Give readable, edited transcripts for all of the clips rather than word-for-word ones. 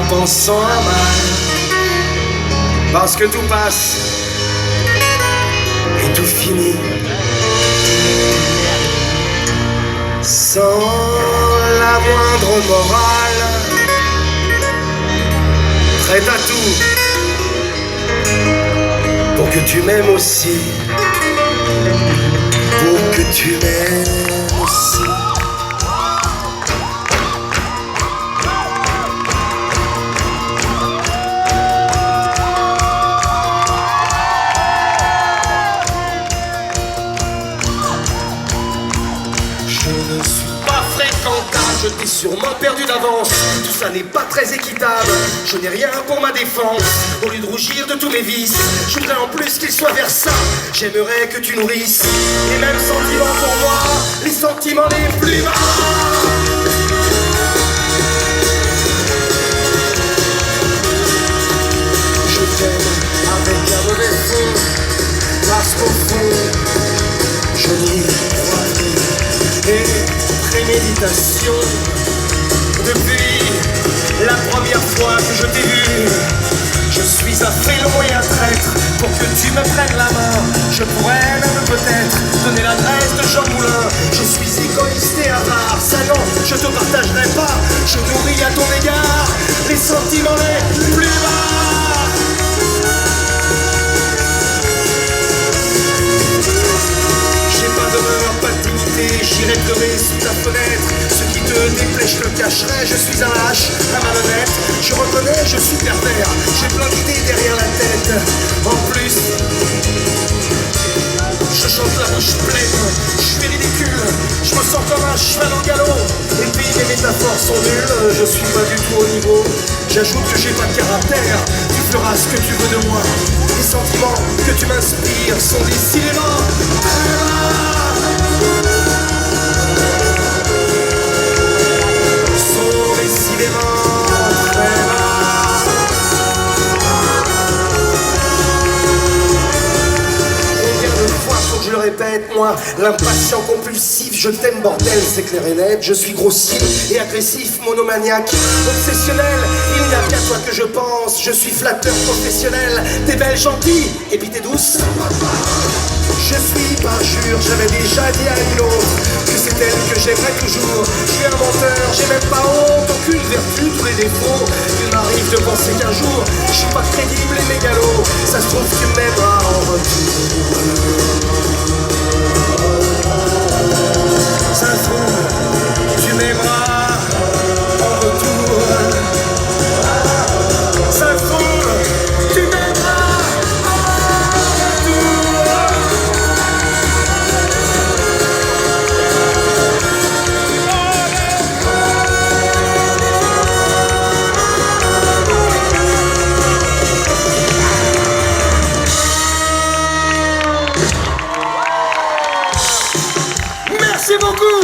pensant à mal, parce que tout passe et tout finit, sans la moindre morale, prête à tout pour que tu m'aimes aussi, pour que tu m'aimes aussi. Je t'ai sûrement perdu d'avance, tout ça n'est pas très équitable. Je n'ai rien pour ma défense, au lieu de rougir de tous mes vices, je voudrais en plus qu'il soit vers ça. J'aimerais que tu nourrisses les mêmes sentiments pour moi, les sentiments les plus bas. Je t'aime avec un mauvais fond, parce qu'au fond, je n'y crois plus. Et préméditation, depuis la première fois que je t'ai vu, je suis un félon et un traître. Pour que tu me prennes la main, je pourrais même peut-être donner l'adresse de Jean Moulin. Je suis égoïste et avare, ça non, je te partagerai pas. Je nourris à ton égard les sentiments les plus bas. J'ai pas d'honneur, pas de dignité, j'irai pleurer sous ta fenêtre. Ce qui te déplaît, je le cacherai. Je suis un lâche, un malhonnête. Je reconnais, je suis pervers. J'ai plein d'idées derrière la tête. En plus, je chante la bouche pleine. Je suis ridicule, je me sens comme un cheval en galop. Et puis mes métaphores sont nulles, je suis pas du tout au niveau. J'ajoute que j'ai pas de caractère. Tu feras ce que tu veux de moi. Les sentiments que tu m'inspires sont décidément je le répète, moi, l'impatient compulsif, je t'aime bordel, c'est clair et net. Je suis grossier et agressif, monomaniaque, obsessionnel. Il n'y a qu'à toi que je pense, je suis flatteur professionnel. T'es belle, gentille, et puis t'es douce. Je suis parjure, j'avais déjà dit à une autre que c'est elle que j'aimerais toujours. Je suis un menteur, j'ai même pas honte, aucune vertu, tous les défauts. Il m'arrive de penser qu'un jour, je suis pas crédible et mégalo. Ça se trouve, tu m'aimeras en retour. Ça se trouve, tu m'aimeras en retour. Ça se trouve, tu m'aimeras en retour. Merci beaucoup.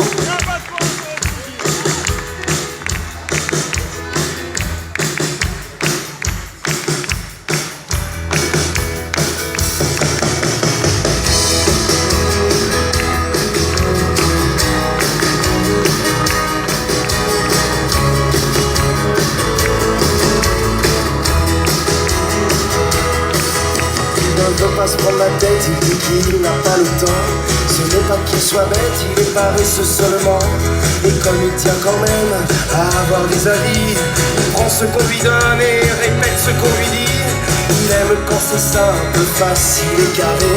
Il ne veut pas se prendre la tête, il dit qu'il n'a pas le temps. Ce n'est pas qu'il soit bête, il est paresseux seulement. Et comme il tient quand même à avoir des avis, il prend ce qu'on lui donne et répète ce qu'on lui dit. Il aime quand c'est simple, facile et carré.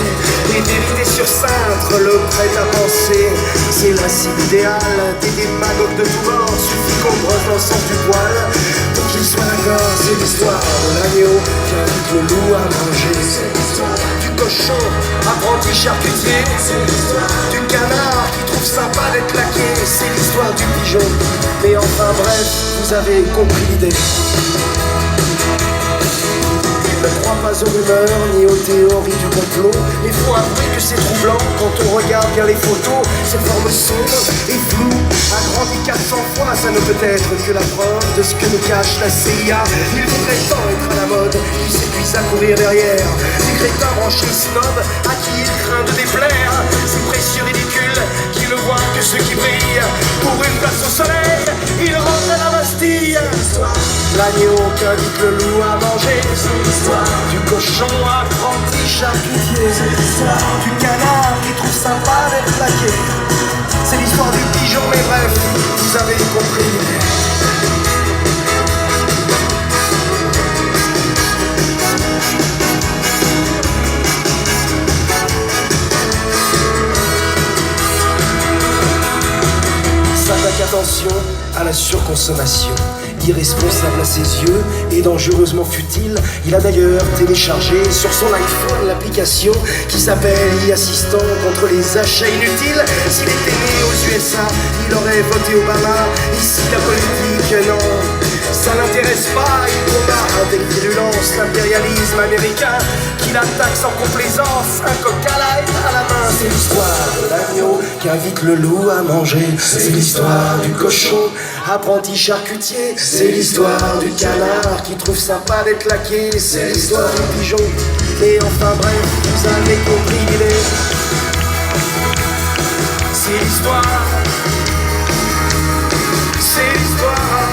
Les vérités sur cintre le prêtent à penser. C'est la cible idéale des démagogues de tout bord. Suffit qu'on brosse l'ensemble du poil pour qu'il soit d'accord. C'est l'histoire de l'agneau qui invite le loup à manger. C'est l'histoire du cochon, apprenti charcutier. C'est l'histoire du canard qui trouve sympa d'être claqué. C'est l'histoire du pigeon. Mais enfin bref, vous avez compris l'idée. Ne crois pas aux rumeurs ni aux théories du complot. Il faut avouer que c'est troublant quand on regarde bien les photos. Cette forme sombre et floue a grandi 400 fois. Ça ne peut être que la preuve de ce que nous cache la CIA. Il voudrait tant être à la mode qu'il s'épuise à courir derrière des crétins branchés snobs à qui il craint de déplaire. Ces précieux ridicules qui ne voient que ceux qui brillent. Pour une place au soleil, il rentre à la Bastille. l'agneau qu'invite le loup à manger. C'est l'histoire du cochon apprenti charcutier. C'est l'histoire du canard qui trouve sympa d'être plaqué. C'est l'histoire du pigeon, mais bref, vous avez compris. S'attaque attention à la surconsommation, irresponsable à ses yeux et dangereusement futile. Il a d'ailleurs téléchargé sur son iPhone l'application qui s'appelle e-assistant contre les achats inutiles. S'il était né aux USA, il aurait voté Obama. Ici la politique, non, ça n'intéresse pas. Il combat avec virulence l'impérialisme américain qui l'attaque sans complaisance, un Coca Light à la main. C'est l'histoire de l'agneau qui invite le loup à manger. C'est l'histoire du cochon apprenti charcutier. C'est l'histoire du canard qui trouve sympa d'être laqué. C'est l'histoire du pigeon. Et enfin bref, vous avez compris l'idée. C'est l'histoire. C'est l'histoire.